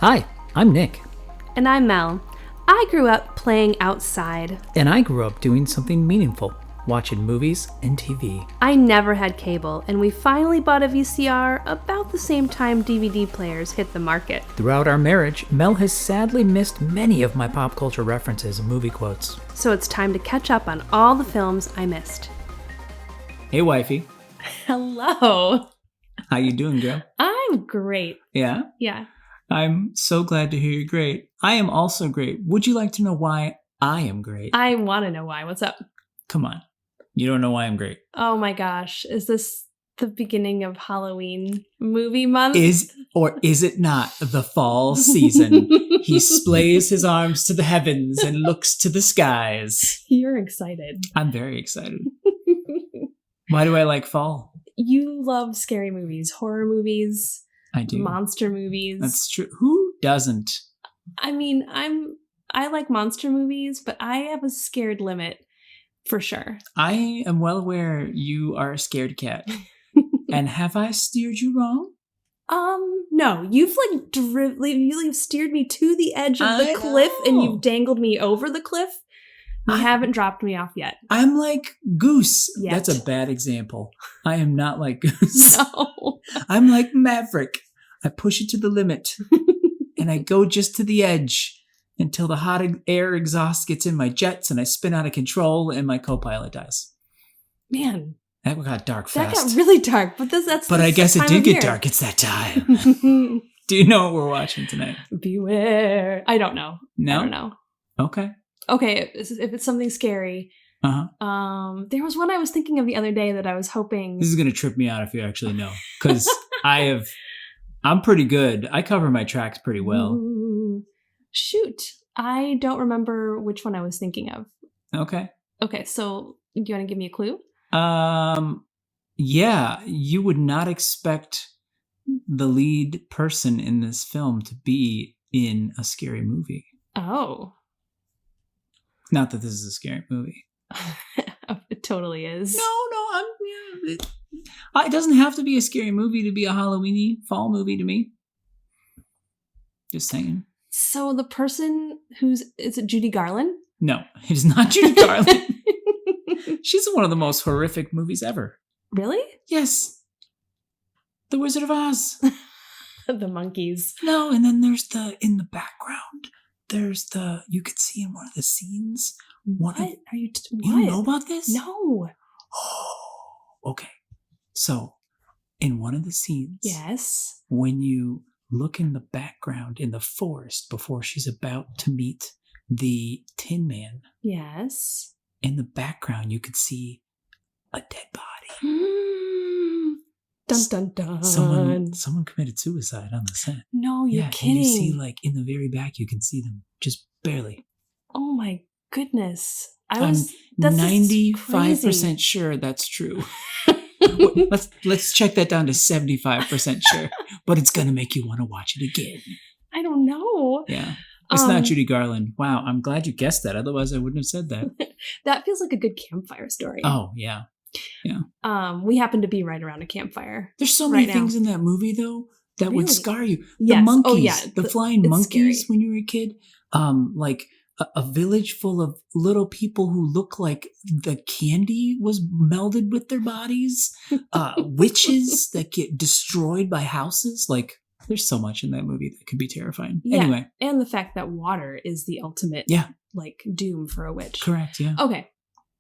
Hi, I'm Nick. And I'm Mel. I grew up playing outside. And I grew up doing something meaningful, watching movies and TV. I never had cable, and we finally bought a VCR about the same time DVD players hit the market. Throughout our marriage, Mel has sadly missed many of my pop culture references and movie quotes. So it's time to catch up on all the films I missed. Hey, wifey. Hello. How you doing, girl? I'm great. Yeah? Yeah. I'm so glad to hear you're great. I am also great. Would you like to know why I am great? I want to know why. What's up? Come on. You don't know why I'm great. Oh my gosh. Is this the beginning of Halloween movie month? Is it not the fall season? He splays his arms to the heavens and looks to the skies. You're excited. I'm very excited. Why do I like fall? You love scary movies, horror movies. I do. Monster movies. That's true. Who doesn't? I mean, I like monster movies, but I have a scared limit for sure. I am well aware you are a scared cat. And have I steered you wrong? No. You've you've steered me to the edge of the cliff and you've dangled me over the cliff. You haven't dropped me off yet. I'm like Goose. Yet. That's a bad example. I am not like Goose. No. I'm like Maverick. I push it to the limit. And I go just to the edge until the hot air exhaust gets in my jets and I spin out of control and my co-pilot dies. Man. That got dark fast. That got really dark, but I guess it did get dark. It's that time. Do you know what we're watching tonight? Beware. I don't know. No? I don't know. Okay. Okay, if it's something scary. Uh-huh. There was one I was thinking of the other day that I was hoping. This is going to trip me out if you actually know. Because I'm pretty good. I cover my tracks pretty well. Ooh. Shoot. I don't remember which one I was thinking of. Okay. Okay, so do you want to give me a clue? Yeah, you would not expect the lead person in this film to be in a scary movie. Oh. Not that this is a scary movie. It totally is. No, it doesn't have to be a scary movie to be a Halloween-y fall movie to me. Just saying. So the person is it Judy Garland? No, it is not Judy Garland. She's in one of the most horrific movies ever. Really? Yes. The Wizard of Oz. The monkeys. No, and then there's in the background, you could see in one of the scenes. What are you? You don't know about this? No. Oh, okay. So, in one of the scenes, yes, when you look in the background in the forest before she's about to meet the Tin Man, yes, in the background you could see a dead body. Dun dun dun. Someone committed suicide on the set. No, you're kidding. And you see, like, in the very back, you can see them just barely. Oh my goodness! I'm 95% sure that's true. let's check that down to 75% sure. But it's gonna make you want to watch it again. I don't know. Yeah, it's not Judy Garland. Wow, I'm glad you guessed that. Otherwise, I wouldn't have said that. That feels like a good campfire story. Oh yeah. Yeah. We happen to be right around a campfire. There's so many things in that movie though that would scar you. Yes. The monkeys, Oh, yeah. the flying monkeys scary. when you were a kid. Like a village full of little people who look like the candy was melded with their bodies. Witches that get destroyed by houses. Like there's so much in that movie that could be terrifying. Yeah. Anyway. And the fact that water is the ultimate like doom for a witch. Correct, yeah. Okay.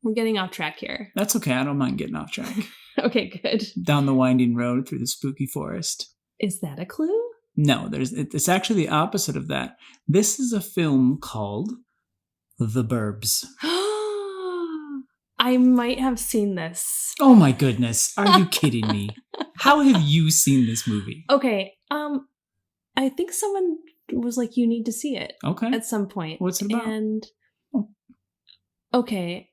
We're getting off track here. That's okay. I don't mind getting off track. Okay, good. Down the winding road through the spooky forest. Is that a clue? No, it's actually the opposite of that. This is a film called The Burbs. I might have seen this. Oh my goodness. Are you kidding me? How have you seen this movie? Okay. I think someone was like, you need to see it. Okay. At some point. What's it about? Okay.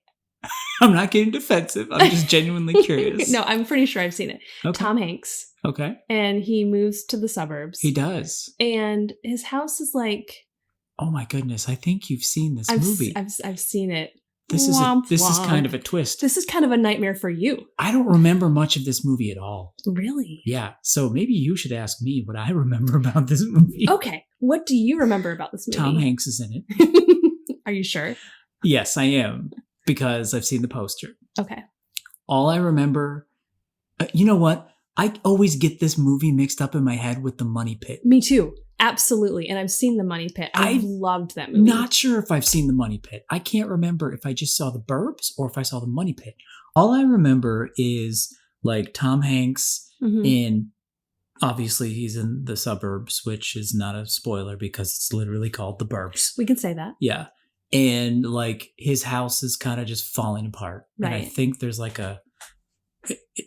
I'm not getting defensive. I'm just genuinely curious. No, I'm pretty sure I've seen it. Okay. Tom Hanks. Okay. And he moves to the suburbs. He does. And his house is like... Oh my goodness. I think you've seen this movie. I've seen it. This is kind of a twist. This is kind of a nightmare for you. I don't remember much of this movie at all. Really? Yeah. So maybe you should ask me what I remember about this movie. Okay. What do you remember about this movie? Tom Hanks is in it. Are you sure? Yes, I am, because I've seen the poster. Okay. All I remember, you know what? I always get this movie mixed up in my head with The Money Pit. Me too. Absolutely. And I've seen The Money Pit. I loved that movie. Not sure if I've seen The Money Pit. I can't remember if I just saw The Burbs or if I saw The Money Pit. All I remember is like Tom Hanks in, obviously he's in The Suburbs, which is not a spoiler because it's literally called The Burbs. We can say that. Yeah. And like his house is kind of just falling apart. Right. And I think there's like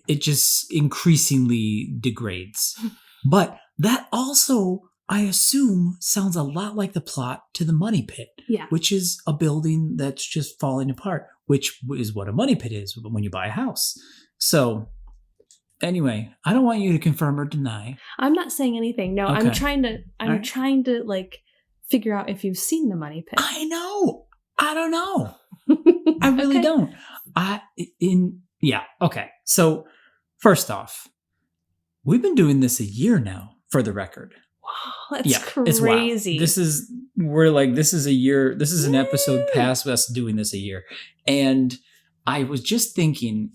it just increasingly degrades. But that also, I assume, sounds a lot like the plot to The Money Pit, which is a building that's just falling apart, which is what a money pit is when you buy a house. So anyway, I don't want you to confirm or deny. I'm not saying anything. No, okay. I'm trying to like figure out if you've seen The Money Pit. I know. I don't know. I really don't. Yeah. Okay. So first off, we've been doing this a year now, for the record. Wow, that's crazy. This is a year. This is an episode past us doing this a year. And I was just thinking,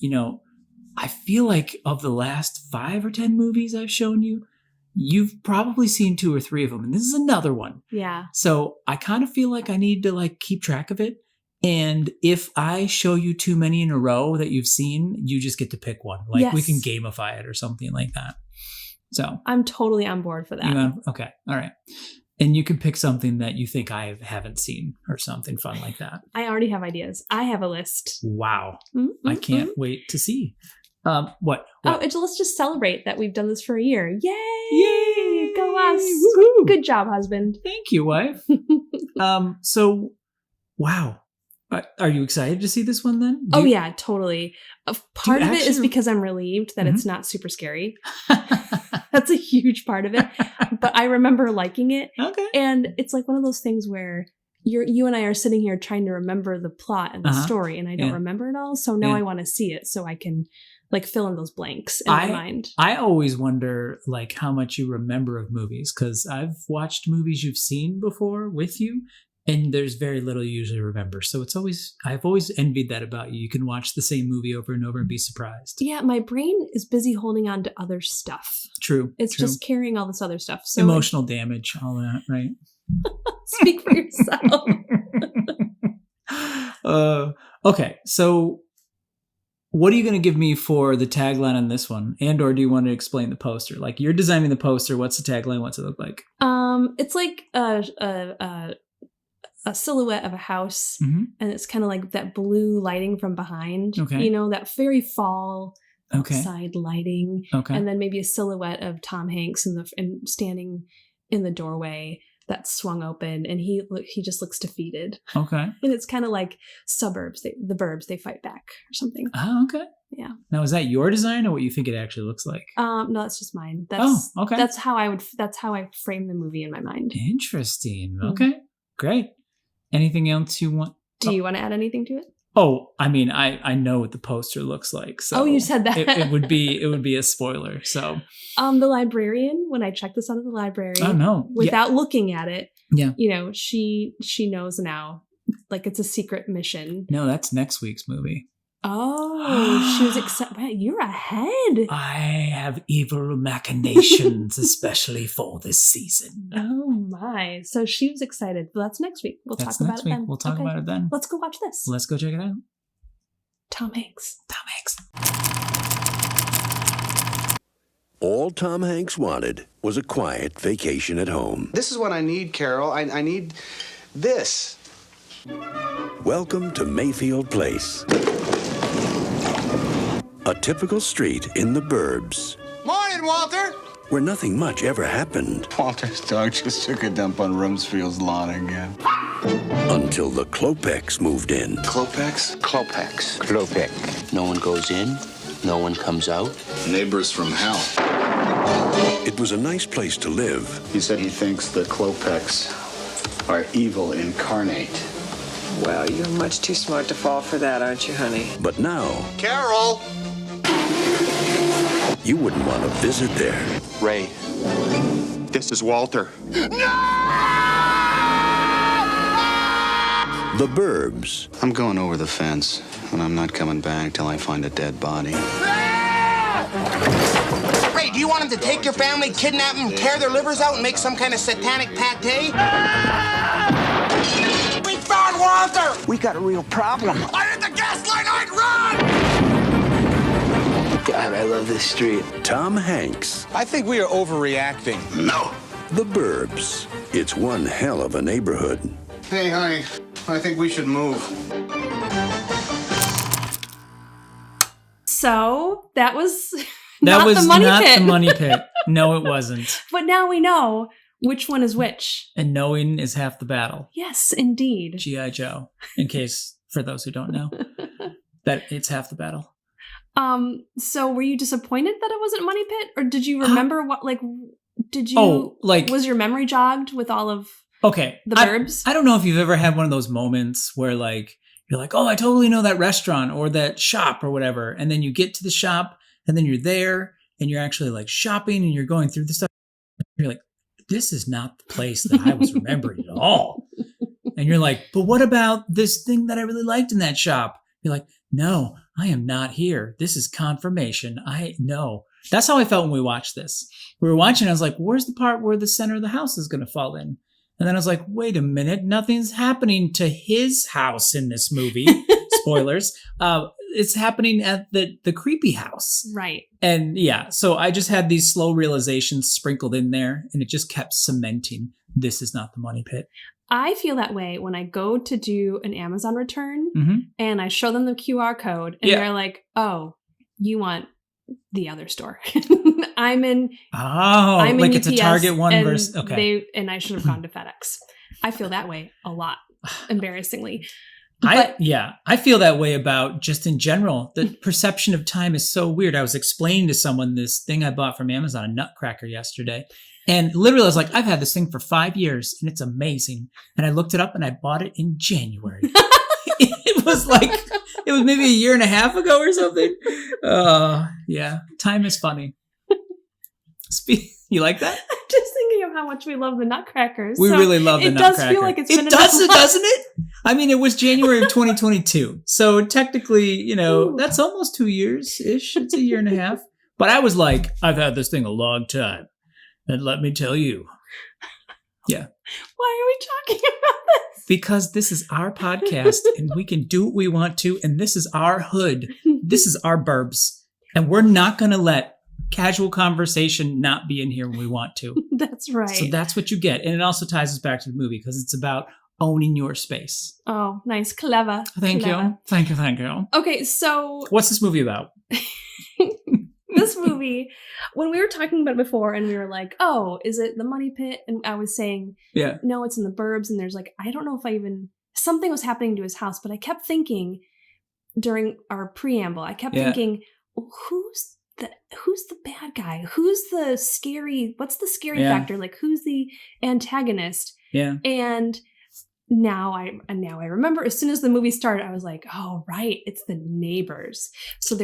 I feel like of the last 5 or 10 movies I've shown you, you've probably seen 2 or 3 of them. And this is another one. Yeah. So I kind of feel like I need to like keep track of it. And if I show you too many in a row that you've seen, you just get to pick one. Like we can gamify it or something like that. So I'm totally on board for that. Okay. All right. And you can pick something that you think I haven't seen or something fun like that. I already have ideas. I have a list. Wow. I can't wait to see. What? Oh, let's just celebrate that we've done this for a year. Yay! Yay! Go us! Woo-hoo! Good job, husband. Thank you, wife. So, wow. Are you excited to see this one then? Yeah, totally. Part of it is because I'm relieved that it's not super scary. That's a huge part of it. But I remember liking it. Okay. And it's like one of those things where you and I are sitting here trying to remember the plot and the story, and I don't remember it all. So now I want to see it so I can like fill in those blanks in my mind. I always wonder like how much you remember of movies, because I've watched movies you've seen before with you. And there's very little you usually remember. So I've always envied that about you. You can watch the same movie over and over and be surprised. Yeah, my brain is busy holding on to other stuff. True. It's just carrying all this other stuff. So emotional damage, all that, right? Speak for yourself. Okay, so what are you going to give me for the tagline on this one? And or do you want to explain the poster? Like you're designing the poster. What's the tagline? What's it look like? It's like a silhouette of a house, and it's kind of like that blue lighting from behind. Okay. That very fall outside lighting. Okay. And then maybe a silhouette of Tom Hanks and standing in the doorway that's swung open, and he just looks defeated. Okay. And it's kind of like Suburbs, the Burbs, they fight back or something. Oh, okay. Yeah. Now, is that your design or what you think it actually looks like? No, that's just mine. Okay. That's how I frame the movie in my mind. Interesting. Okay. Great. Anything else you want? Do you want to add anything to it? Oh, I mean, I know what the poster looks like. So you said that. it would be a spoiler. So the librarian, when I checked this out of the library, without looking at it, she knows now, like it's a secret mission. No, that's next week's movie. Oh, she was excited. Wow, you're ahead. I have evil machinations, especially for this season. Oh my. So she was excited. Well, that's next week. We'll talk about it then. We'll talk about it then. Let's go watch this. Let's go check it out. Tom Hanks. All Tom Hanks wanted was a quiet vacation at home. This is what I need, Carol. I need this. Welcome to Mayfield Place. A typical street in the Burbs. Morning, Walter! Where nothing much ever happened. Walter's dog just took a dump on Rumsfield's lawn again. Until the Klopeks moved in. Klopeks? Klopeks. Klopek. No one goes in, no one comes out. Neighbors from hell. It was a nice place to live. He said he thinks the Klopeks are evil incarnate. Well, you're much too smart to fall for that, aren't you, honey? But now... Carol! You wouldn't want to visit there. Ray. This is Walter. No! The Burbs. I'm going over the fence, and I'm not coming back till I find a dead body. Ray, do you want him to take your family, kidnap them, tear their livers out, and make some kind of satanic pate? We found Walter! We got a real problem. I hit the gas line, I'd run! God, I love this street. Tom Hanks. I think we are overreacting. No. The Burbs. It's one hell of a neighborhood. Hey, honey, I think we should move. So that was That was the money not pit. the money pit. No, it wasn't. But now we know which one is which. And knowing is half the battle. Yes, indeed. G.I. Joe. In case, for those who don't know, that it's half the battle. So were you disappointed that it wasn't Money Pit? Or did you remember was your memory jogged with all of the Burbs? I don't know if you've ever had one of those moments where like, you're like, oh, I totally know that restaurant or that shop or whatever. And then you get to the shop and then you're there and you're actually like shopping and you're going through the stuff. You're like, this is not the place that I was remembering at all. And you're like, but what about this thing that I really liked in that shop? You're like, no, I am not here. This is confirmation. I know. That's how I felt when we watched this. We were watching, I was like, where's the part where the center of the house is going to fall in? And then I was like, wait a minute, nothing's happening to his house in this movie. Spoilers. It's happening at the creepy house. Right. And yeah, so I just had these slow realizations sprinkled in there, and it just kept cementing, this is not the money pit. I feel that way when I go to do an Amazon return Mm-hmm. and I show them the QR code and they're like, oh, you want the other store. I'm in like it's UPS, a Target one and versus, okay. and I should have gone to FedEx. I feel that way a lot, embarrassingly. I feel that way about just in general. The perception of time is so weird. I was explaining to someone this thing I bought from Amazon, a nutcracker, yesterday. And literally I was like, I've had this thing for 5 years and it's amazing. And I looked it up and I bought it in January. It was maybe a year and a half ago or something. Yeah. Time is funny. You like that? I'm just thinking of how much we love the nutcrackers. We really love the nutcracker. It does feel like it's been doesn't it? I mean, it was January of 2022. So technically, that's almost 2 years-ish. It's a year and a half. But I was like, I've had this thing a long time. And let me tell you. Yeah. Why are we talking about this? Because this is our podcast and we can do what we want to. And this is our hood. This is our Burbs. And we're not going to let casual conversation not be in here when we want to. That's right. So that's what you get. And it also ties us back to the movie because it's about owning your space. Oh, nice. Clever. Thank you. Thank you. Okay, so... What's this movie about? This movie, when we were talking about it before and we were like, oh, is it the money pit? And I was saying, no, it's in the Burbs. And there's like, I don't know if something was happening to his house, but I kept thinking during our preamble, thinking, who's the bad guy? What's the scary factor? Like, who's the antagonist? Yeah. And now I remember as soon as the movie started, I was like, oh, right, it's the neighbors. So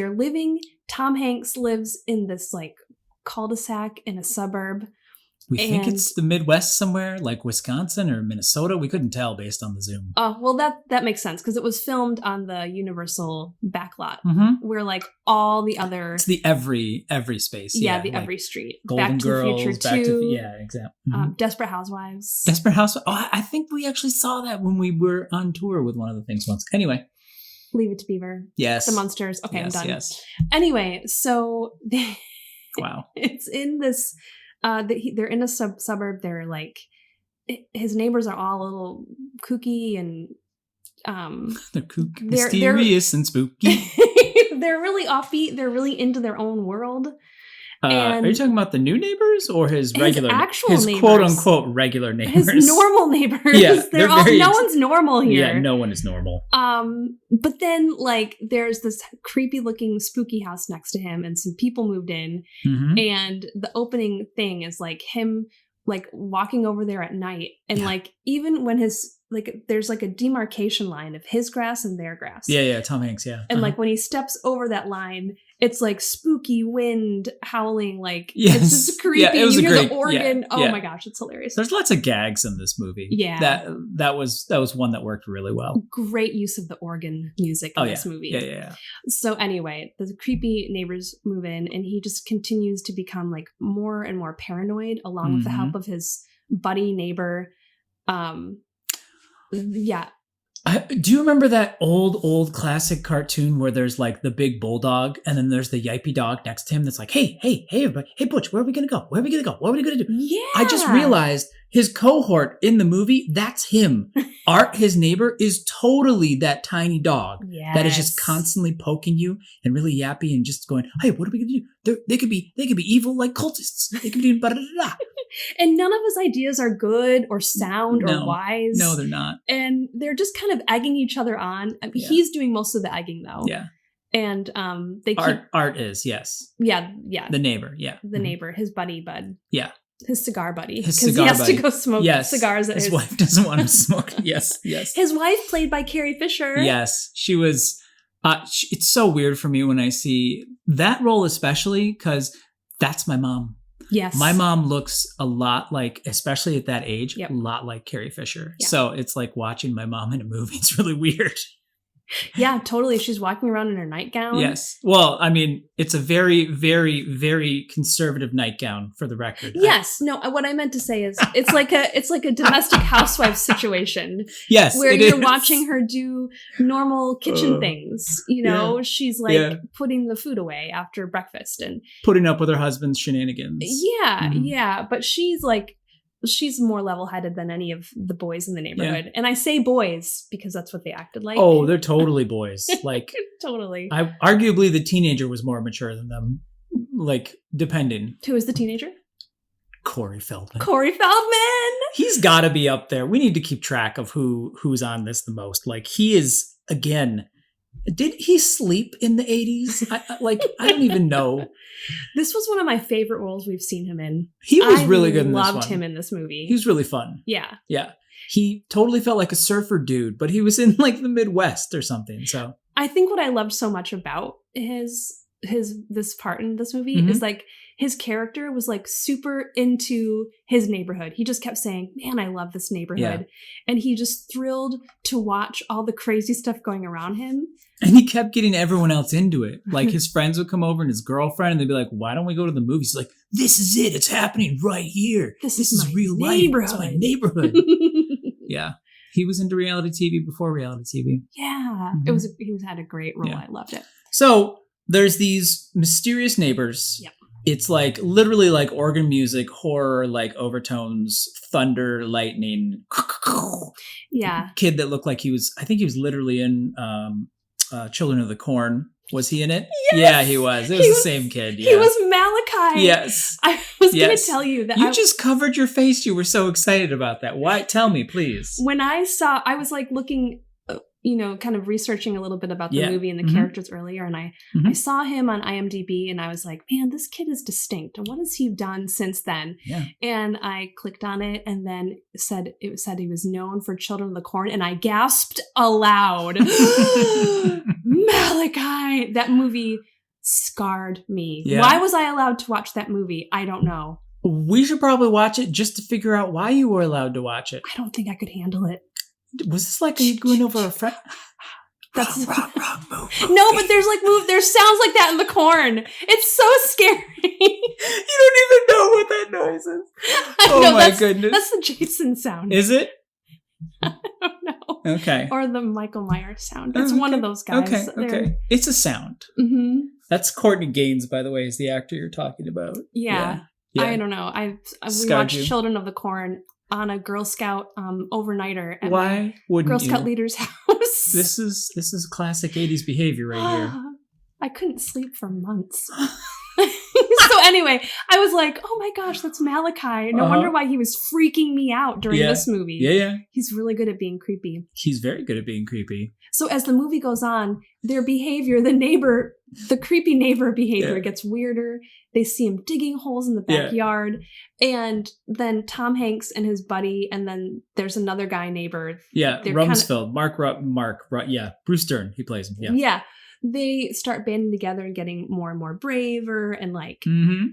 Tom Hanks lives in this like cul-de-sac in a suburb. We think it's the Midwest somewhere, like Wisconsin or Minnesota. We couldn't tell based on the Zoom. Oh, well, that makes sense because it was filmed on the Universal backlot, where like all the other... It's the every space. Yeah, the every street. Golden Back Girls, to the Future 2. Exactly. Desperate Housewives. Desperate Housewives. Oh, I think we actually saw that when we were on tour with one of the things once. Anyway. Leave It to Beaver. Yes. The Munsters. Okay, yes, I'm done. Yes. Anyway, so... Wow. It's in this... they're in a suburb. They're like... His neighbors are all a little kooky and... they're kooky, mysterious and spooky. They're really offbeat. They're really into their own world. Are you talking about the new neighbors or his regular, his quote unquote regular neighbors? His normal neighbors. Yeah, no one's normal here. Yeah, no one is normal. But then like there's this creepy looking spooky house next to him, and some people moved in, and the opening thing is like him like walking over there at night, and like even when his like there's like a demarcation line of his grass and their grass. Yeah, Tom Hanks, yeah. And like when he steps over that line it's like spooky wind howling, like yes. it's just creepy. Yeah, it was you hear great, the organ. yeah, oh yeah. my gosh, it's hilarious. There's lots of gags in this movie. Yeah. That was one that worked really well. Great use of the organ music in this movie. Yeah. So anyway, the creepy neighbors move in, and he just continues to become like more and more paranoid, along with the help of his buddy neighbor. Yeah. Do you remember that old classic cartoon where there's like the big bulldog and then there's the yippy dog next to him that's like, hey, everybody, hey, Butch, where are we going to go? Where are we going to go? What are we going to do? Yeah. I just realized his cohort in the movie, that's him. Art, his neighbor, is totally that tiny dog that is just constantly poking you and really yappy and just going, hey, what are we going to do? They could be evil like cultists. They could be da-da-da-da. And none of his ideas are good or sound or wise. No, they're not. And they're just kind of egging each other on. I mean, he's doing most of the egging, though. Yeah. And they keep... Art is, yes. Yeah. The neighbor, yeah. The neighbor, his buddy bud. Yeah. His cigar buddy. His cigar buddy. Because he has buddy. to go smoke cigars at his wife doesn't want him to smoke. Yes. His wife, played by Carrie Fisher. Yes. She was... it's so weird for me when I see that role, especially because that's my mom. Yes. My mom looks a lot like, especially at that age, a lot like Carrie Fisher. Yep. So it's like watching my mom in a movie. It's really weird. Yeah, totally. She's walking around in her nightgown. Yes. Well, I mean, it's a very, very, very conservative nightgown, for the record. Yes. No, what I meant to say is it's like a domestic housewife situation. Yes. Where you're watching her do normal kitchen things. You know, Yeah. she's like putting the food away after breakfast and putting up with her husband's shenanigans. Yeah, yeah. But she's more level-headed than any of the boys in the neighborhood. Yeah. And I say boys because that's what they acted like. Oh, they're totally boys. Like, totally. Arguably the teenager was more mature than them. Like, depending. Who is the teenager? Corey Feldman. Corey Feldman! He's got to be up there. We need to keep track of who's on this the most. Like, he is, again... Did he sleep in the 80s? I don't even know. This was one of my favorite roles we've seen him in. He was really good in this one. I loved him in this movie. He was really fun. Yeah. Yeah. He totally felt like a surfer dude, but he was in like the Midwest or something. So I think what I loved so much about this part in this movie is like his character was like super into his neighborhood. He just kept saying, man, I love this neighborhood. Yeah. And he just thrilled to watch all the crazy stuff going around him. And he kept getting everyone else into it. Like his friends would come over and his girlfriend, and they'd be like, why don't we go to the movies? He's like, this is it. It's happening right here. This is real life. It's my neighborhood. Yeah. He was into reality TV before reality TV. Yeah. He had a great role. Yeah. I loved it. So there's these mysterious neighbors. Yep. It's like literally like organ music, horror, like overtones, thunder, lightning. Yeah. Kid that looked like I think he was literally in Children of the Corn. Was he in it? Yes! Yeah, he was. It was the same kid. Yeah. He was Malachi. Yes. I was going to tell you that. You just covered your face. You were so excited about that. Why? Tell me, please. When I was like looking, kind of researching a little bit about the movie and the characters earlier. And I saw him on IMDb and I was like, man, this kid is distinct. What has he done since then? Yeah. And I clicked on it and then it said he was known for Children of the Corn. And I gasped aloud. Malachi! That movie scarred me. Yeah. Why was I allowed to watch that movie? I don't know. We should probably watch it just to figure out why you were allowed to watch it. I don't think I could handle it. Was this like you going over a friend? That's wrong movie. No, but there's sounds like that in the corn. It's so scary. You don't even know what that noise is. Oh my goodness. That's the Jason sound. Is it? I don't know. Okay. Or the Michael Myers sound. It's one of those guys. Okay. It's a sound. Mm-hmm. That's Courtney Gaines, by the way, is the actor you're talking about. Yeah. I don't know. We watched Children of the Corn on a Girl Scout overnighter at Why wouldn't Girl Scout leader's house. This is classic 80s behavior right here. I couldn't sleep for months. So anyway, I was like, oh my gosh, that's Malachi. No wonder why he was freaking me out during this movie. Yeah. He's really good at being creepy. He's very good at being creepy. So as the movie goes on, their behavior, the creepy neighbor behavior gets weirder. They see him digging holes in the backyard. And then Tom Hanks and his buddy, and then there's another guy neighbor. Yeah, Rumsfeld. Mark, Bruce Dern, he plays him. Yeah. they start banding together and getting more and more braver, and like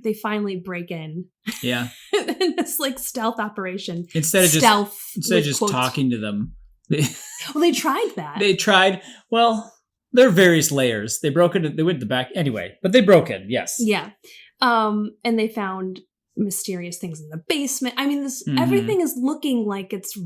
they finally break in. Yeah. in this like stealth operation. Instead of just quotes. talking to them. Well, they tried that. They tried. Well, there are various layers. They broke it. They went to the back anyway, but they broke in. Yes. Yeah. And they found mysterious things in the basement. I mean, everything is looking like it's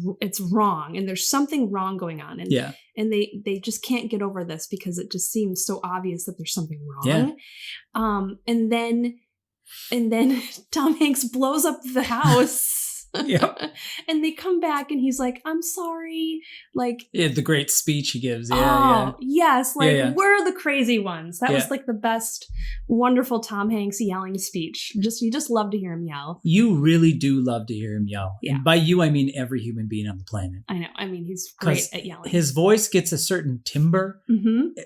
wrong, and there's something wrong going on. And and they just can't get over this because it just seems so obvious that there's something wrong. Yeah. And then Tom Hanks blows up the house. Yep. And they come back and he's like, I'm sorry. Like, the great speech he gives. Yes. Like, we're the crazy ones. That was like the best, wonderful Tom Hanks yelling speech. You just love to hear him yell. You really do love to hear him yell. Yeah. And by you, I mean every human being on the planet. I know. I mean, he's great at yelling. His voice gets a certain timbre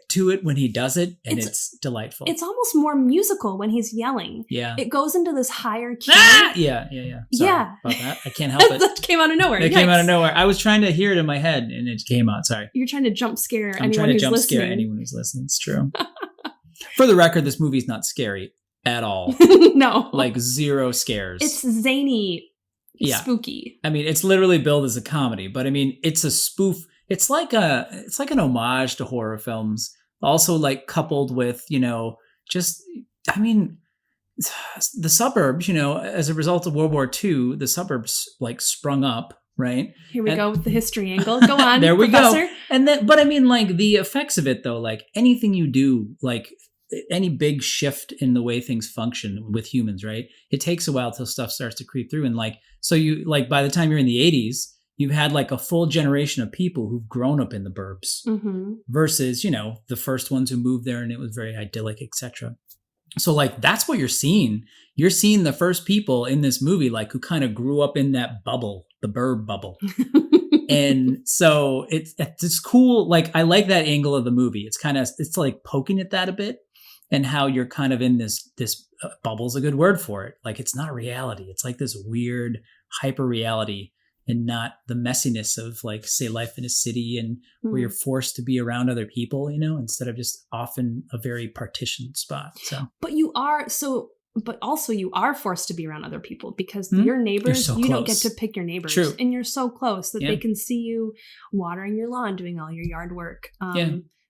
to it when he does it, and it's delightful. It's almost more musical when he's yelling. Yeah. It goes into this higher key. Yeah. Sorry about that. I can't help it. That came out of nowhere. It came out of nowhere. I was trying to hear it in my head, and it came out. Sorry. You're trying to jump scare I'm trying to jump scare anyone who's listening. It's true. For the record, this movie's not scary at all. No. Like zero scares. It's zany, spooky. I mean, it's literally billed as a comedy, but I mean, it's a spoof. It's like an homage to horror films. Also, like coupled with, the suburbs, as a result of World War II, the suburbs like sprung up, right? Here we go with the history angle. Go on, there we Professor. go. And then, but I mean, like the effects of it though, like anything you do, like any big shift in the way things function with humans, right? It takes a while till stuff starts to creep through. And like, so you like by the time you're in the 80s, you've had like a full generation of people who've grown up in the burbs versus, the first ones who moved there and it was very idyllic, etc. So like that's what you're seeing. You're seeing the first people in this movie like who kind of grew up in that bubble, the burb bubble. And so it's cool. Like I like that angle of the movie. It's like poking at that a bit and how you're kind of in this bubble's a good word for it. Like it's not reality. It's like this weird hyper reality and not the messiness of like say life in a city and where you're forced to be around other people, instead of just often a very partitioned spot. So, but also you are forced to be around other people because your neighbors, you don't get to pick your neighbors. True. And you're so close that they can see you watering your lawn, doing all your yard work.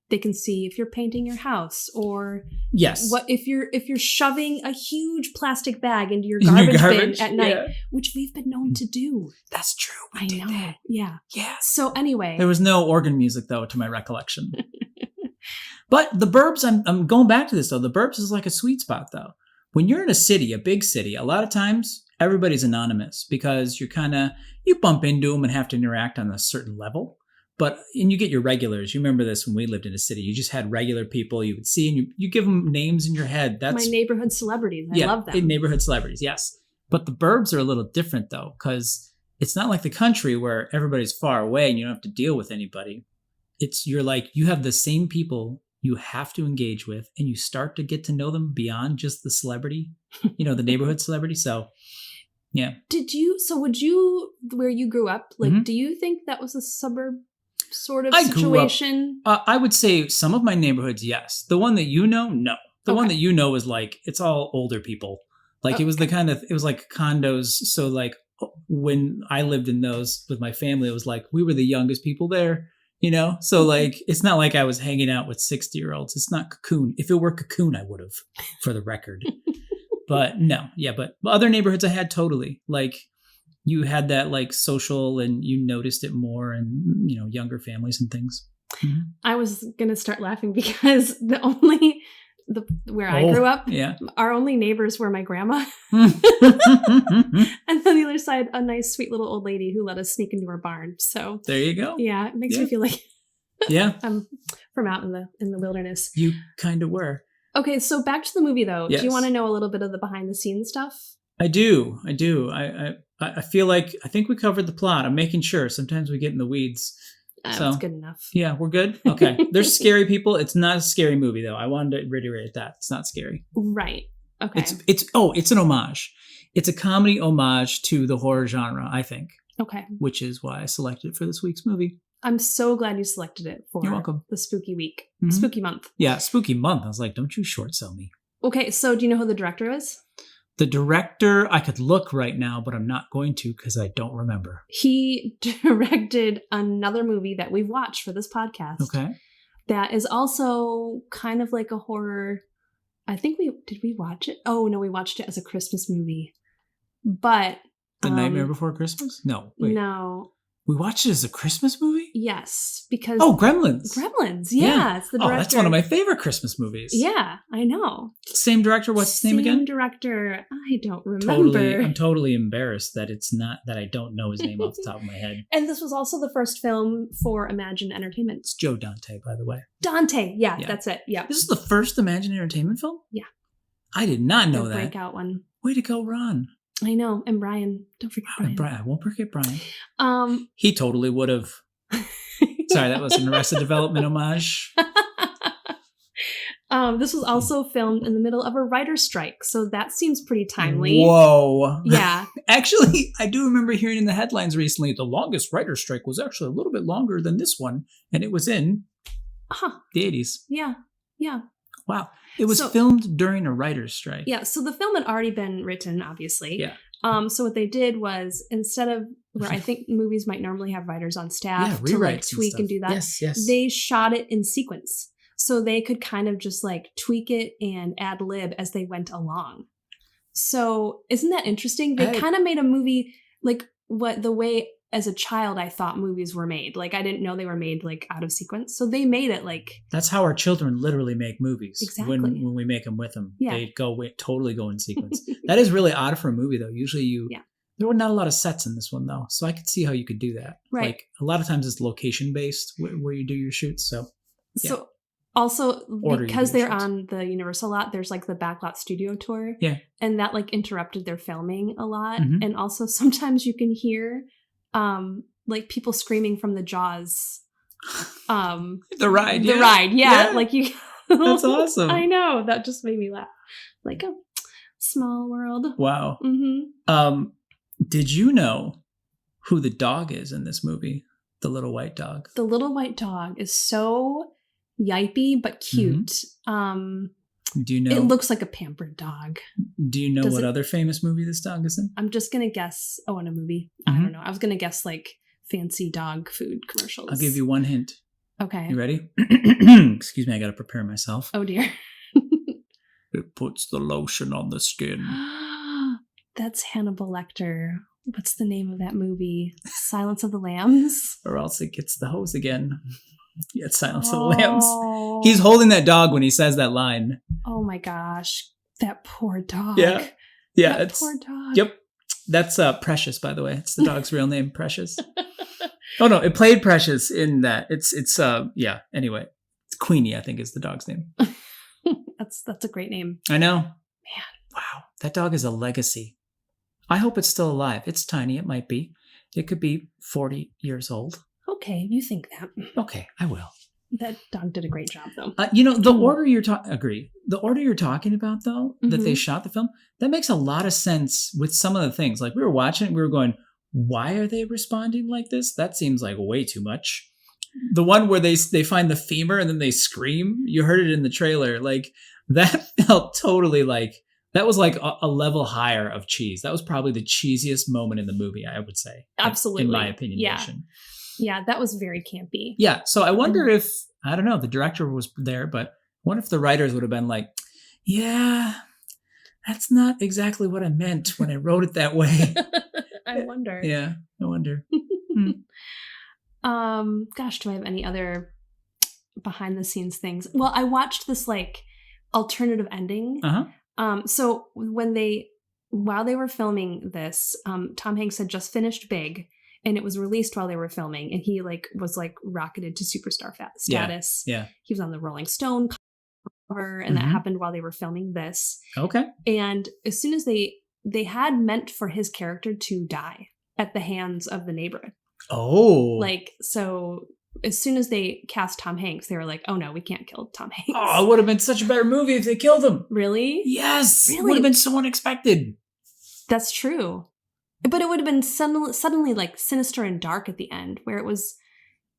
They can see if you're painting your house or what if you're shoving a huge plastic bag into your garbage bin at night, which we've been known to do. That's true. I know. That. Yeah. Yeah. So anyway, there was no organ music though, to my recollection. But the Burbs, I'm going back to this though. The Burbs is like a sweet spot though. When you're in a city, a big city, a lot of times everybody's anonymous because you bump into them and have to interact on a certain level. And you get your regulars. You remember this when we lived in a city. You just had regular people you would see and you give them names in your head. That's my neighborhood celebrities. I love them. Neighborhood celebrities, yes. But the Burbs are a little different though, because it's not like the country where everybody's far away and you don't have to deal with anybody. You're like, you have the same people you have to engage with and you start to get to know them beyond just the celebrity, the neighborhood celebrity. So yeah. Where you grew up, like, do you think that was a suburb sort of situation? I would say some of my neighborhoods, yes. The one that no. The one that is like, it's all older people. Like it was it was like condos. So like when I lived in those with my family, it was like, we were the youngest people there, So like, it's not like I was hanging out with 60-year-olds. It's not Cocoon. If it were Cocoon, I would have, for the record. But no. Yeah. But other neighborhoods I had totally like, you had that like social and you noticed it more and, younger families and things. Mm-hmm. I was going to start laughing because where I grew up, our only neighbors were my grandma. And then the other side, a nice, sweet little old lady who let us sneak into her barn. So there you go. Yeah. It makes me feel like I'm from out in the wilderness. You kind of were. Okay. So back to the movie though. Yes. Do you want to know a little bit of the behind the scenes stuff? I do. I feel like, I think we covered the plot. I'm making sure. Sometimes we get in the weeds. That's good enough. Yeah, we're good. Okay. There's scary people. It's not a scary movie though. I wanted to reiterate that. It's not scary. Right. Okay. It's an homage. It's a comedy homage to the horror genre, I think. Okay. Which is why I selected it for this week's movie. I'm so glad you selected it for You're welcome. the spooky week. Mm-hmm. Spooky month. Yeah, spooky month. I was like, don't you short sell me. Okay, so do you know who the director is? The director, I could look right now, but I'm not going to because I don't remember. He directed another movie that we've watched for this podcast. Okay. That is also kind of like a horror. I think did we watch it? Oh, no, we watched it as a Christmas movie. But The Nightmare Before Christmas? No. Wait. No. We watched it as a Christmas movie? Yes, because Gremlins. Gremlins, yeah. It's the director. Oh, that's one of my favorite Christmas movies. Yeah, I know. Same director. What's his name again? Same director. I don't remember. I'm totally embarrassed that I don't know his name off the top of my head. And this was also the first film for Imagine Entertainment. It's Joe Dante, by the way. Dante, yeah. That's it. Yeah. This is the first Imagine Entertainment film? Yeah. I did not know that. Breakout one. Way to go, Ron. I know. And Brian. Don't forget Brian. I won't forget Brian. He totally would have. Sorry, that was an Arrested Development homage. This was also filmed in the middle of a writer's strike, so that seems pretty timely. Whoa. Yeah. Actually, I do remember hearing in the headlines recently, the longest writer's strike was actually a little bit longer than this one, and it was in the 80s. Yeah. Yeah. Wow. It was filmed during a writer's strike. Yeah, so the film had already been written, obviously. Yeah. So what they did was, instead of where I think movies might normally have writers on staff to like tweak and do that, they shot it in sequence. So they could kind of just like tweak it and ad lib as they went along. So isn't that interesting? They kind of made a movie like the way as a child I thought movies were made. Like I didn't know they were made like out of sequence. So they made it like... That's how our children literally make movies. Exactly. When we make them with them. Yeah. They totally go in sequence. That is really odd for a movie though. Usually there were not a lot of sets in this one though. So I could see how you could do that. Right. Like a lot of times it's location based where you do your shoots. So yeah. So also because they're on the Universal lot, there's like the backlot studio tour. Yeah. And that like interrupted their filming a lot. Mm-hmm. And also sometimes you can hear like people screaming from the Jaws. The ride. The ride. Yeah. Like you. That's awesome. I know. That just made me laugh. Like a small world. Wow. Mm-hmm. Did you know who the dog is in this movie? The little white dog. The little white dog is so yipey but cute. Mm-hmm. Do you know? It looks like a pampered dog. Do you know what other famous movie this dog is in? I'm just gonna guess. Oh, in a movie. Mm-hmm. I don't know. I was gonna guess like fancy dog food commercials. I'll give you one hint. Okay. You ready? Excuse me, I gotta prepare myself. Oh dear. It puts the lotion on the skin. That's Hannibal Lecter. What's the name of that movie? Silence of the Lambs? Or else it gets the hose again. Yeah, it's Silence of the Lambs. He's holding that dog when he says that line. Oh my gosh. That poor dog. Yeah. Yeah. That poor dog. Yep. That's Precious, by the way. It's the dog's real name, Precious. Oh no, it played Precious in that. It's yeah. Anyway, it's Queenie, I think is the dog's name. That's a great name. I know. Man. Wow. That dog is a legacy. I hope it's still alive. It's tiny. It might be. It could be 40 years old. Okay, you think that. Okay, I will. That dog did a great job, though. The order agree. The order you're talking about, though, that they shot the film, that makes a lot of sense with some of the things. Like we were watching it, we were going, why are they responding like this? That seems like way too much. The one where they find the femur and then they scream, you heard it in the trailer. Like that felt totally like, that was like a level higher of cheese. That was probably the cheesiest moment in the movie, I would say. Absolutely. In my opinion. Yeah. Yeah, that was very campy. Yeah, so I wonder if, I don't know, the director was there, but I wonder if the writers would have been like, yeah, that's not exactly what I meant when I wrote it that way. I wonder. Yeah, I wonder. Gosh, do I have any other behind the scenes things? Well, I watched this like alternative ending. So while they were filming this, Tom Hanks had just finished Big. And it was released while they were filming, and he was rocketed to superstar status. Yeah. He was on the Rolling Stone cover, and that happened while they were filming this. Okay. And as soon as they had meant for his character to die at the hands of the neighbor. Oh. So as soon as they cast Tom Hanks, they were like, "Oh no, we can't kill Tom Hanks." Oh, it would have been such a better movie if they killed him. Really? Yes. Really? It would have been so unexpected. That's true. But it would have been suddenly like sinister and dark at the end, where it was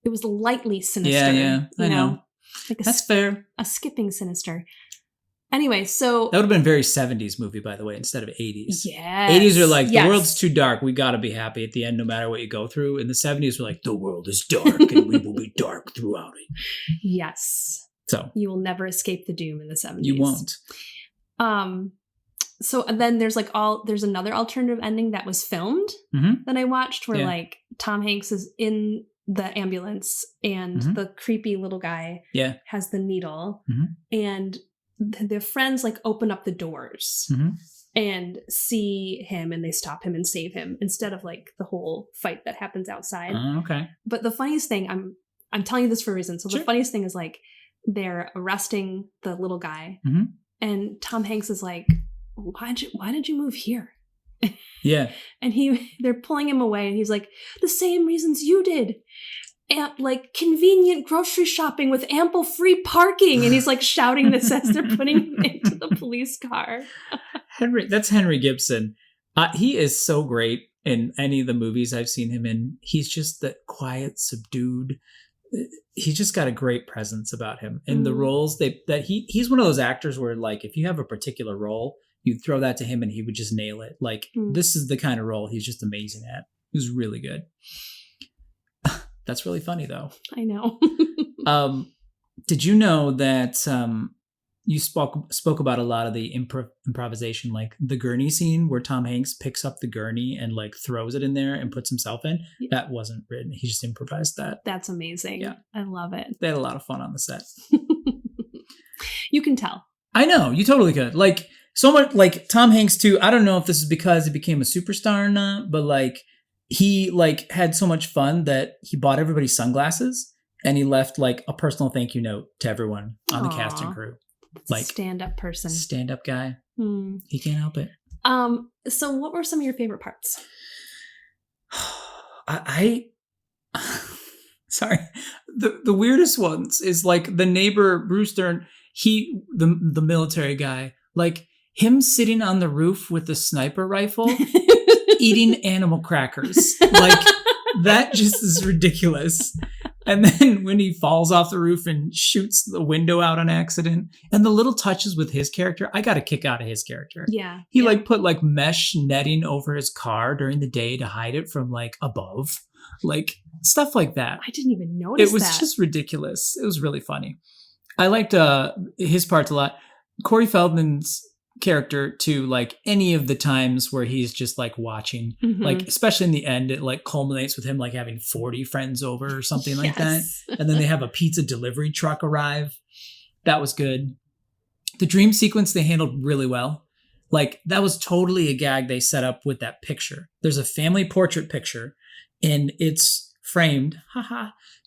it was lightly sinister. Yeah, I know. Like that's fair. A skipping sinister. Anyway, so that would have been a very 70s movie, by the way, instead of 80s. Yes. 80s are like, the world's too dark. We got to be happy at the end, no matter what you go through. In the 70s, we're like, the world is dark and we will be dark throughout it. Yes. So you will never escape the doom in the 70s. You won't. So then there's another alternative ending that was filmed that I watched where like Tom Hanks is in the ambulance and the creepy little guy has the needle and the friends like open up the doors and see him and they stop him and save him instead of like the whole fight that happens outside. Okay. But the funniest thing, I'm telling you this for a reason. So the funniest thing is like they're arresting the little guy and Tom Hanks is like, why did you move here? Yeah. And they're pulling him away and he's like, the same reasons you did. Like convenient grocery shopping with ample free parking. And he's like shouting this as they're putting him into the police car. That's Henry Gibson. He is so great in any of the movies I've seen him in. He's just that quiet, subdued. He's just got a great presence about him. And the roles he's one of those actors where like, if you have a particular role, you'd throw that to him and he would just nail it. Like this is the kind of role he's just amazing at. He was really good. That's really funny, though. I know. Did you know that you spoke about a lot of the improvisation, like the gurney scene where Tom Hanks picks up the gurney and like throws it in there and puts himself in? Yeah. That wasn't written. He just improvised that. That's amazing. Yeah. I love it. They had a lot of fun on the set. You can tell. I know. You totally could. Like so much like Tom Hanks too. I don't know if this is because he became a superstar or not, but like he like had so much fun that he bought everybody sunglasses and he left like a personal thank you note to everyone on the cast and crew. Like stand-up person. Stand-up guy. He can't help it. So what were some of your favorite parts? Sorry. The weirdest ones is like the neighbor Bruce Dern, the military guy, like him sitting on the roof with the sniper rifle eating animal crackers. Like that just is ridiculous. And then when he falls off the roof and shoots the window out on accident, and the little touches with his character, I got a kick out of his character. Yeah. He like put like mesh netting over his car during the day to hide it from like above, like stuff like that. I didn't even notice that. It was just ridiculous. It was really funny. I liked his parts a lot. Corey Feldman's character too, like any of the times where he's just like watching, like especially in the end, it like culminates with him like having 40 friends over or something like that. And then they have a pizza delivery truck arrive. That was good. The dream sequence they handled really well. Like that was totally a gag they set up with that picture. There's a family portrait picture and it's framed.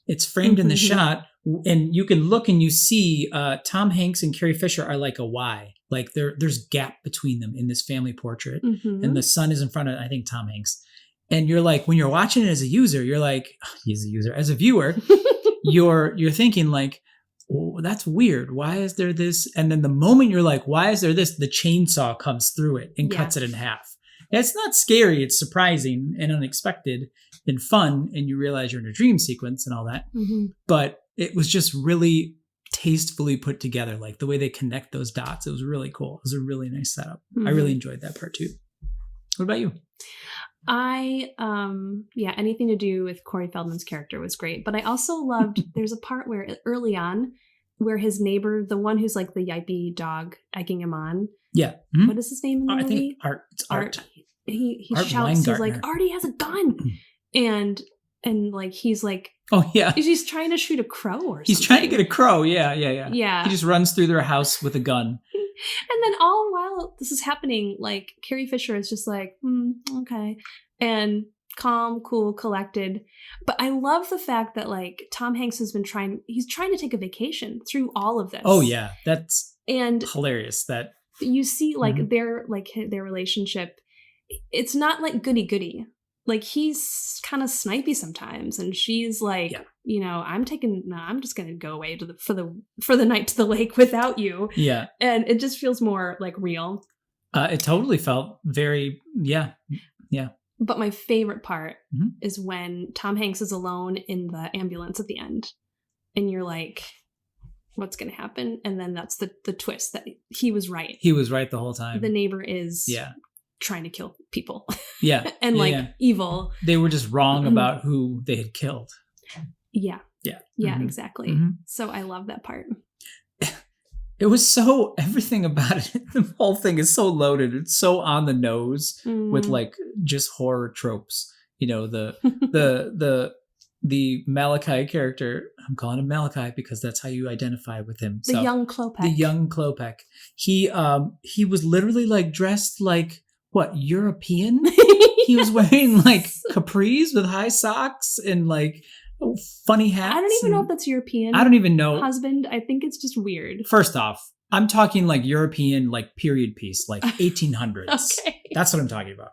It's framed in the shot. And you can look and you see Tom Hanks and Carrie Fisher are like a Y. Like there's gap between them in this family portrait. And the son is in front of, I think, Tom Hanks. And you're like, when you're watching it as a user, you're like, he's a user. As a viewer, you're thinking like, oh, that's weird. Why is there this? And then the moment you're like, why is there this? The chainsaw comes through it and cuts it in half. It's not scary. It's surprising and unexpected and fun. And you realize you're in a dream sequence and all that. But it was just really tastefully put together. Like the way they connect those dots. It was really cool. It was a really nice setup. I really enjoyed that part too. What about you? Anything to do with Corey Feldman's character was great. But I also loved, there's a part where early on where his neighbor, the one who's like the yippy dog egging him on. Yeah. What is his name in the movie? I think Art. It's Art. He Art shouts, he's like, Artie has a gun. And like, he's like, oh yeah, he's trying to shoot a crow or something. He's trying to get a crow. Yeah. Yeah. He just runs through their house with a gun. And then all while this is happening, like Carrie Fisher is just like, okay. And calm, cool, collected. But I love the fact that like Tom Hanks has been he's trying to take a vacation through all of this. Oh yeah. That's and hilarious. That you see like their relationship. It's not like goody-goody. Like he's kind of snipey sometimes. And she's like, I'm just going to go away for the night to the lake without you. Yeah. And it just feels more like real. It totally felt very, yeah. But my favorite part is when Tom Hanks is alone in the ambulance at the end. And you're like, what's going to happen? And then that's the twist that he was right. He was right the whole time. The neighbor is trying to kill people. Yeah. And evil. They were just wrong about who they had killed. Yeah. Yeah. Yeah, exactly. So I love that part. It was everything about it. The whole thing is so loaded. It's so on the nose with like just horror tropes. You know, the Malachi character, I'm calling him Malachi because that's how you identify with him. The young Klopek. The young Klopek. He was literally like dressed like what, European? He was wearing like capris with high socks and like funny hats. I don't even know if that's European. I don't even know. Husband. I think it's just weird. First off, I'm talking like European, like period piece, like 1800s. Okay. That's what I'm talking about.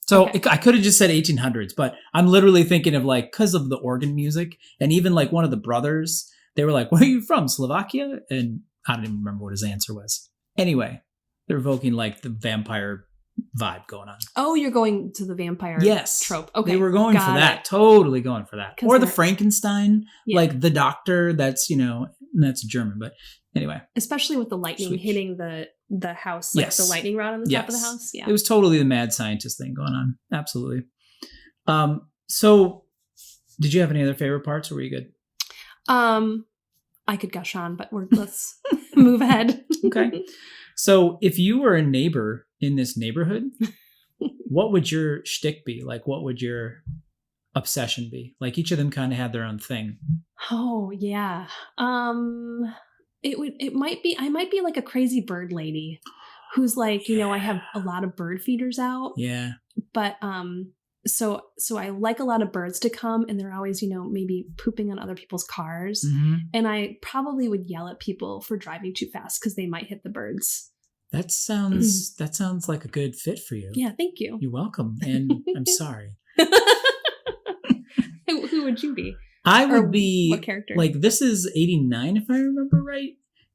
So I could have just said 1800s, but I'm literally thinking of like, because of the organ music and even like one of the brothers, they were like, where are you from? Slovakia? And I don't even remember what his answer was. Anyway, they're evoking like the vampire vibe going on. Oh, you're going to the vampire trope. Okay. They were going for that. Totally going for that. Or the Frankenstein, like the doctor that's, that's German. But anyway. Especially with the lightning hitting the house, like the lightning rod on the top of the house. Yeah. It was totally the mad scientist thing going on. Absolutely. So did you have any other favorite parts or were you good? I could gush on, but let's move ahead. Okay. So if you were a neighbor in this neighborhood, what would your shtick be? Like, what would your obsession be? Like, each of them kind of had their own thing. Oh, yeah. I might be like a crazy bird lady who's like, I have a lot of bird feeders out. Yeah. But, so I like a lot of birds to come and they're always, maybe pooping on other people's cars. And I probably would yell at people for driving too fast because they might hit the birds. That sounds like a good fit for you. Yeah, thank you. You're welcome. And I'm sorry. Who would you be? I would be what character? Like, this is 89 if I remember right.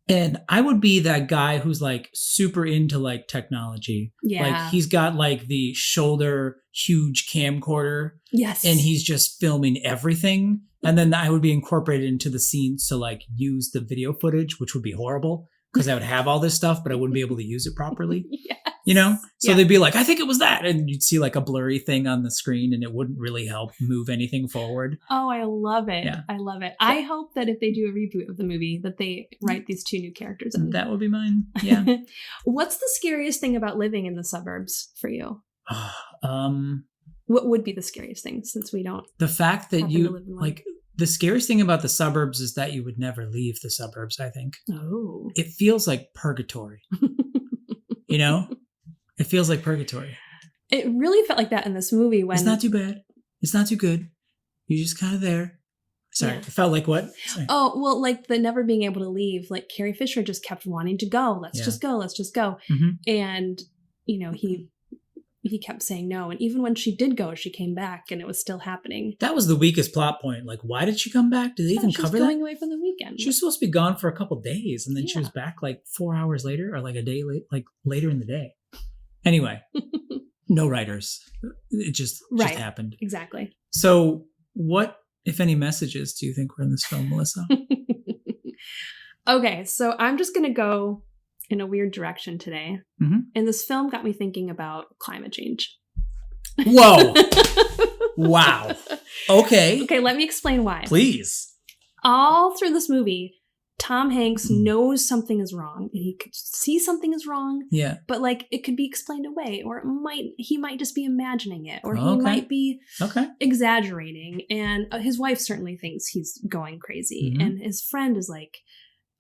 And I would be that guy who's like super into like technology. Yeah. Like he's got like the shoulder huge camcorder. Yes. And he's just filming everything. And then I would be incorporated into the scenes to like use the video footage, which would be horrible because I would have all this stuff, but I wouldn't be able to use it properly. Yes. So they'd be like, I think it was that. And you'd see like a blurry thing on the screen and it wouldn't really help move anything forward. Oh, I love it. Yeah. I love it. I hope that if they do a reboot of the movie that they write these two new characters in. That would be mine. Yeah. What's the scariest thing about living in the suburbs for you? What would be the scariest thing since we don't? The fact that you like the scariest thing about the suburbs is that you would never leave the suburbs, I think. Oh. It feels like purgatory. It feels like purgatory. It really felt like that in this movie when... It's not too bad. It's not too good. You're just kind of there. Sorry, It felt like what? Sorry. Oh, well, like the never being able to leave. Like Carrie Fisher just kept wanting to go. Let's just go. Let's just go. And, he kept saying no. And even when she did go, she came back and it was still happening. That was the weakest plot point. Like, why did she come back? Did they even cover that? She was going away for the weekend. She was supposed to be gone for a couple days. And then she was back like 4 hours later or like a day late, like later in the day. Anyway, no writers. It just happened. Exactly. So what, if any, messages do you think were in this film, Melissa? Okay, so I'm just going to go in a weird direction today. And this film got me thinking about climate change. Whoa. Wow. Okay. Okay, let me explain why. Please. All through this movie, Tom Hanks knows something is wrong and he could see something is wrong. Yeah. But like it could be explained away or he might just be imagining it or he might be exaggerating. And his wife certainly thinks he's going crazy. And his friend is like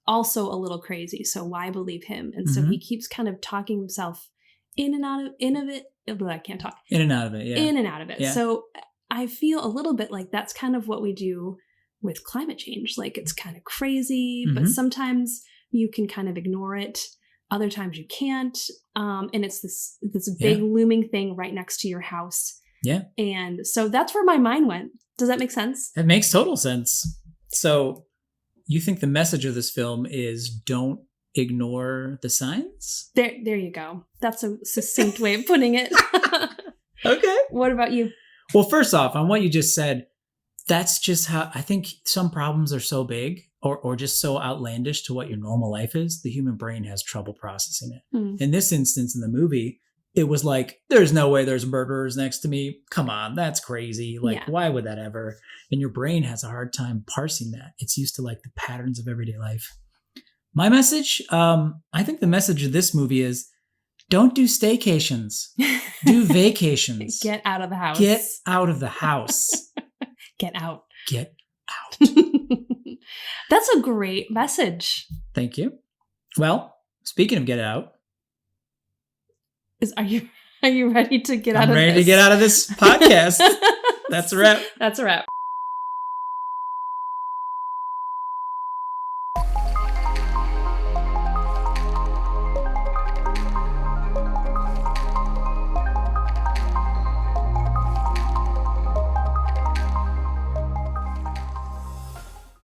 also a little crazy. So why believe him? And so he keeps kind of talking himself in and out of it. But I can't talk. In and out of it. Yeah. In and out of it. Yeah. So I feel a little bit like that's kind of what we do with climate change. Like it's kind of crazy, but sometimes you can kind of ignore it. Other times you can't. And it's this big looming thing right next to your house. Yeah. And so that's where my mind went. Does that make sense? It makes total sense. So you think the message of this film is don't ignore the signs? There you go. That's a succinct way of putting it. Okay. What about you? Well, first off, on what you just said, that's just how I think some problems are so big or just so outlandish to what your normal life is. The human brain has trouble processing it. In this instance, in the movie, it was like, there's no way there's murderers next to me. Come on, that's crazy. Like, why would that ever? And your brain has a hard time parsing that. It's used to like the patterns of everyday life. My message, I think the message of this movie is, don't do staycations. Do vacations. Get out of the house. Get out of the house. Get out. Get out. That's a great message. Thank you. Well, speaking of get out. Are you ready to get out of this? I'm ready to get out of this podcast. That's a wrap. That's a wrap.